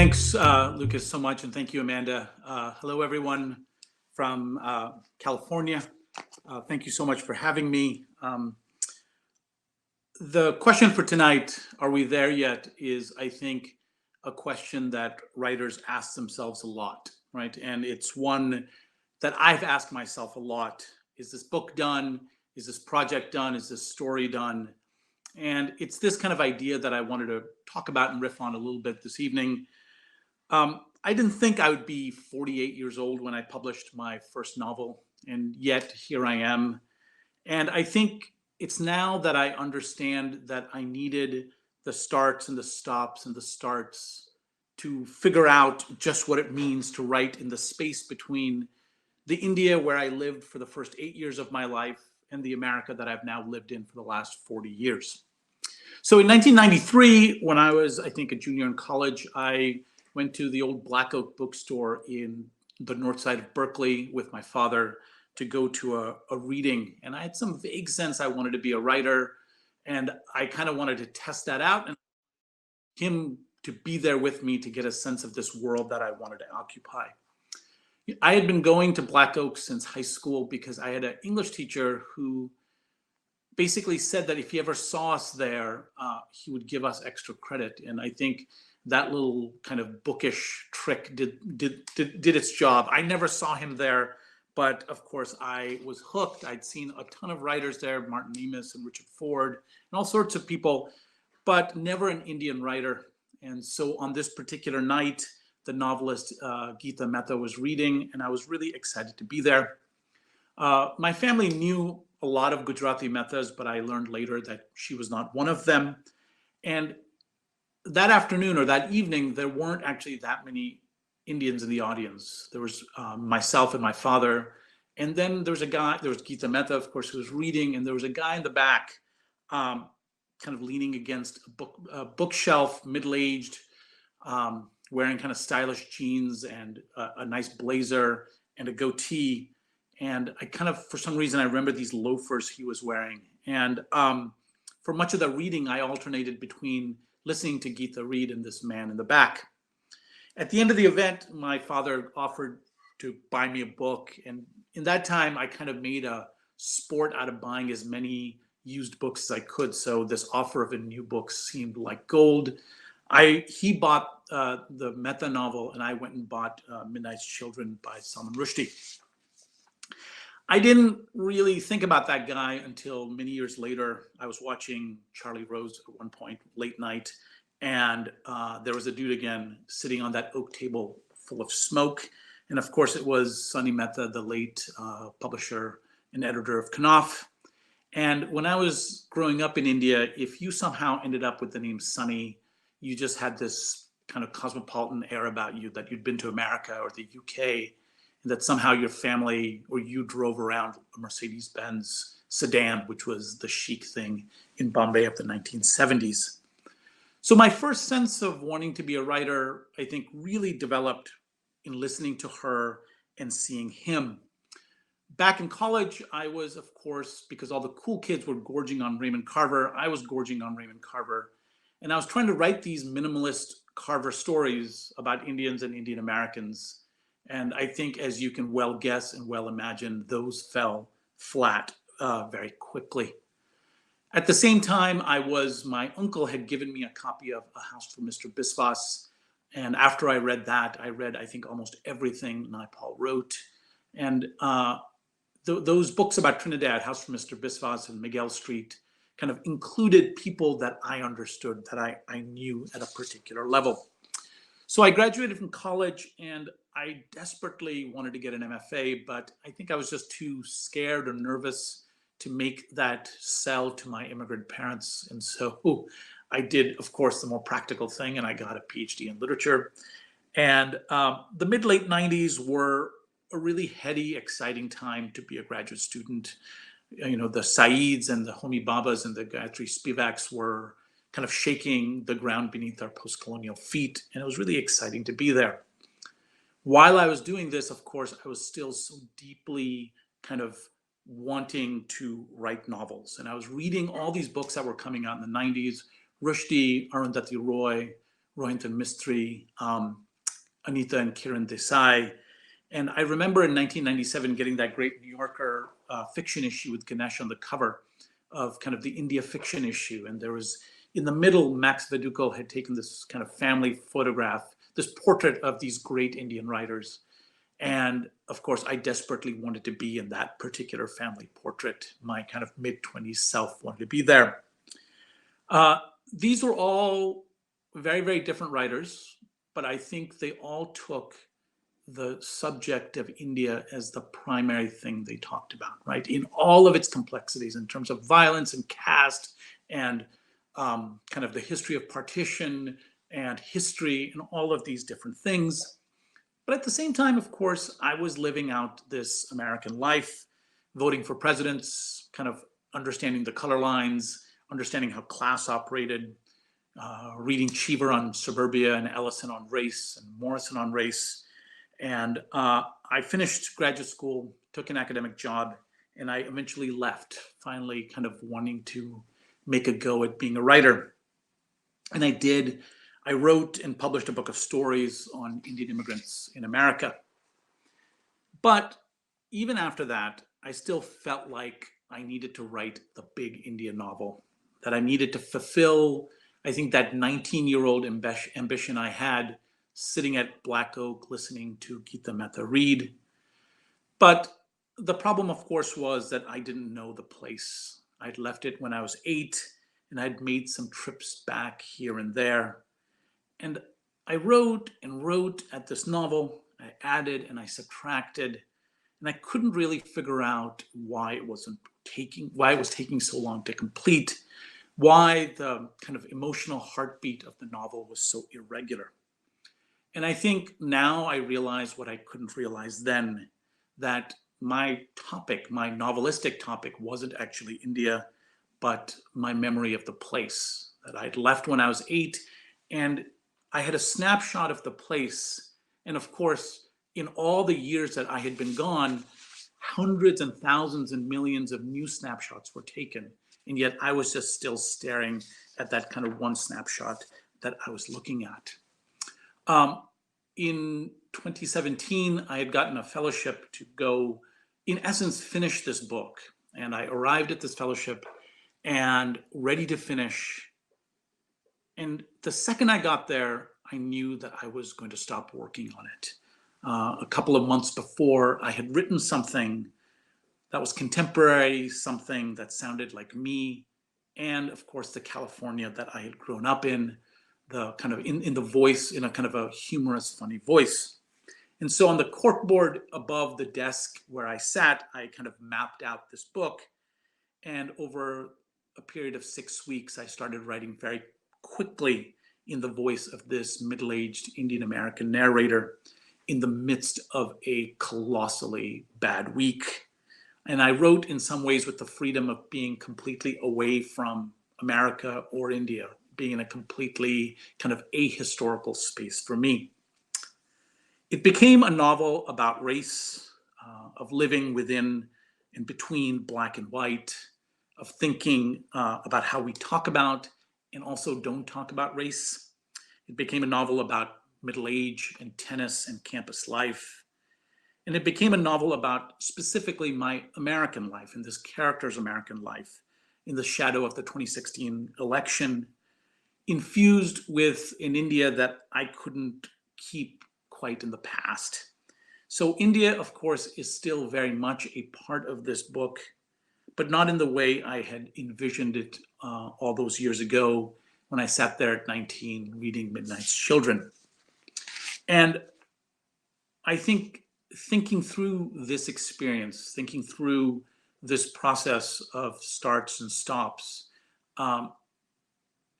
Thanks, Lucas, so much, and thank you, Amanda. Hello, everyone from California. Thank you so much for having me. The question for tonight, are we there yet, is, I think, a question that writers ask themselves a lot, right? And it's one that I've asked myself a lot. Is this book done? Is this project done? Is this story done? And it's this kind of idea that I wanted to talk about and riff on a little bit this evening. I didn't think I would be 48 years old when I published my first novel, and yet here I am. And I think it's now that I understand that I needed the starts and the stops and the starts to figure out just what it means to write in the space between the India where I lived for the first 8 years of my life and the America that I've now lived in for the last 40 years. So in 1993, when I was, I think, a junior in college, I went to the old Black Oak bookstore in the north side of Berkeley with my father to go to a reading. And I had some vague sense I wanted to be a writer. And I kind of wanted to test that out and him to be there with me to get a sense of this world that I wanted to occupy. I had been going to Black Oak since high school because I had an English teacher who basically said that if he ever saw us there, he would give us extra credit. And I think that little kind of bookish trick did its job. I never saw him there, but of course I was hooked. I'd seen a ton of writers there, Martin Amis and Richard Ford and all sorts of people, but never an Indian writer. And so on this particular night, the novelist Geeta Mehta was reading, and I was really excited to be there. My family knew a lot of Gujarati Mehtas, but I learned later that she was not one of them. And that afternoon or that evening, there weren't actually that many Indians in the audience. There was myself and my father. And then there was a guy, there was Geeta Mehta, of course, who was reading, and there was a guy in the back kind of leaning against a bookshelf, middle-aged, wearing kind of stylish jeans and a nice blazer and a goatee. And I kind of, for some reason, I remember these loafers he was wearing. And for much of the reading, I alternated between listening to Geeta read and this man in the back. At the end of the event, my father offered to buy me a book. And in that time, I kind of made a sport out of buying as many used books as I could. So this offer of a new book seemed like gold. He bought the Mehta novel, and I went and bought Midnight's Children by Salman Rushdie. I didn't really think about that guy until many years later. I was watching Charlie Rose at one point, late night, and there was a dude again sitting on that oak table full of smoke. And of course, it was Sunny Mehta, the late publisher and editor of Knopf. And when I was growing up in India, if you somehow ended up with the name Sunny, you just had this kind of cosmopolitan air about you, that you'd been to America or the UK, and that somehow your family or you drove around a Mercedes-Benz sedan, which was the chic thing in Bombay of the 1970s. So my first sense of wanting to be a writer, I think, really developed in listening to her and seeing him. Back in college, I was, of course, because all the cool kids were gorging on Raymond Carver, I was gorging on Raymond Carver. And I was trying to write these minimalist Carver stories about Indians and Indian Americans. And I think, as you can well guess and well imagine, those fell flat very quickly. At the same time, my uncle had given me a copy of A House for Mr. Biswas. And after I read that, I read, I think, almost everything Naipaul wrote. And those books about Trinidad, House for Mr. Biswas and Miguel Street, kind of included people that I understood, that I knew at a particular level. So I graduated from college, and I desperately wanted to get an MFA, but I think I was just too scared or nervous to make that sell to my immigrant parents. And so I did, of course, the more practical thing, and I got a PhD in literature. And the mid-late 90s were a really heady, exciting time to be a graduate student. You know, the Saids and the Homi Babas and the Gayatri Spivaks were kind of shaking the ground beneath our post-colonial feet, and it was really exciting to be there. While I was doing this, of course, I was still so deeply kind of wanting to write novels. And I was reading all these books that were coming out in the 90s, Rushdie, Arundhati Roy, Rohinthan Mistry, Anita and Kiran Desai. And I remember in 1997 getting that great New Yorker fiction issue with Ganesh on the cover of kind of the India fiction issue. And there was, in the middle, Max Vedukal had taken this kind of family photograph, this portrait of these great Indian writers. And of course, I desperately wanted to be in that particular family portrait. My kind of mid-20s self wanted to be there. These were all very, very different writers, but I think they all took the subject of India as the primary thing they talked about, right? In all of its complexities in terms of violence and caste and kind of the history of partition and history and all of these different things. But at the same time, of course, I was living out this American life, voting for presidents, kind of understanding the color lines, understanding how class operated, reading Cheever on suburbia and Ellison on race and Morrison on race. And I finished graduate school, took an academic job, and I eventually left, finally kind of wanting to make a go at being a writer. And I did. I wrote and published a book of stories on Indian immigrants in America. But even after that, I still felt like I needed to write the big Indian novel, that I needed to fulfill, I think, that 19-year-old ambition I had sitting at Black Oak listening to Geeta Mehta read. But the problem, of course, was that I didn't know the place. I'd left it when I was 8, and I'd made some trips back here and there. And I wrote and wrote at this novel. I added and I subtracted, and I couldn't really figure out why it was taking so long to complete, why the kind of emotional heartbeat of the novel was so irregular. And I think now I realize what I couldn't realize then, that my topic, my novelistic topic, wasn't actually India, but my memory of the place that I'd left when I was 8. And I had a snapshot of the place. And of course, in all the years that I had been gone, hundreds and thousands and millions of new snapshots were taken. And yet I was just still staring at that kind of one snapshot that I was looking at. In 2017, I had gotten a fellowship to go, in essence, finish this book. And I arrived at this fellowship and ready to finish. And the second I got there, I knew that I was going to stop working on it. A couple of months before, I had written something that was contemporary, something that sounded like me, and of course the California that I had grown up in, the kind of in the voice, in a kind of a humorous, funny voice. And so on the corkboard above the desk where I sat, I kind of mapped out this book. And over a period of 6 weeks, I started writing very quickly in the voice of this middle-aged Indian American narrator in the midst of a colossally bad week. And I wrote in some ways with the freedom of being completely away from America or India, being in a completely kind of ahistorical space for me. It became a novel about race, of living within and between black and white, of thinking about how we talk about and also don't talk about race. It became a novel about middle age and tennis and campus life. And it became a novel about specifically my American life and this character's American life in the shadow of the 2016 election, infused with an India that I couldn't keep quite in the past. So India, of course, is still very much a part of this book, but not in the way I had envisioned it all those years ago when I sat there at 19 reading Midnight's Children. And I think thinking through this experience, thinking through this process of starts and stops,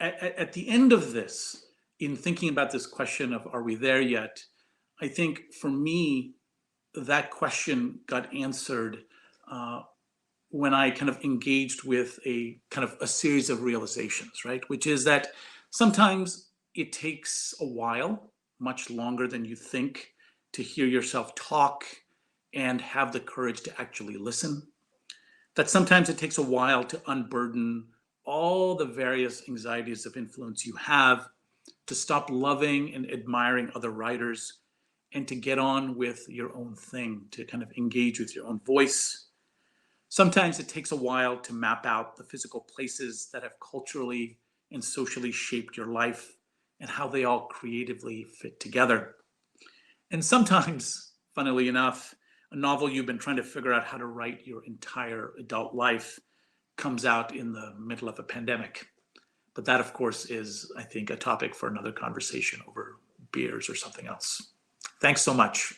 at the end of this, in thinking about this question of are we there yet, I think for me, that question got answered when I kind of engaged with a kind of a series of realizations, right? Which is that sometimes it takes a while, much longer than you think, to hear yourself talk and have the courage to actually listen. That sometimes it takes a while to unburden all the various anxieties of influence you have. to stop loving and admiring other writers and to get on with your own thing, to kind of engage with your own voice. Sometimes it takes a while to map out the physical places that have culturally and socially shaped your life and how they all creatively fit together. And sometimes, funnily enough, a novel you've been trying to figure out how to write your entire adult life comes out in the middle of a pandemic. But that, of course, is, I think, a topic for another conversation over beers or something else. Thanks so much.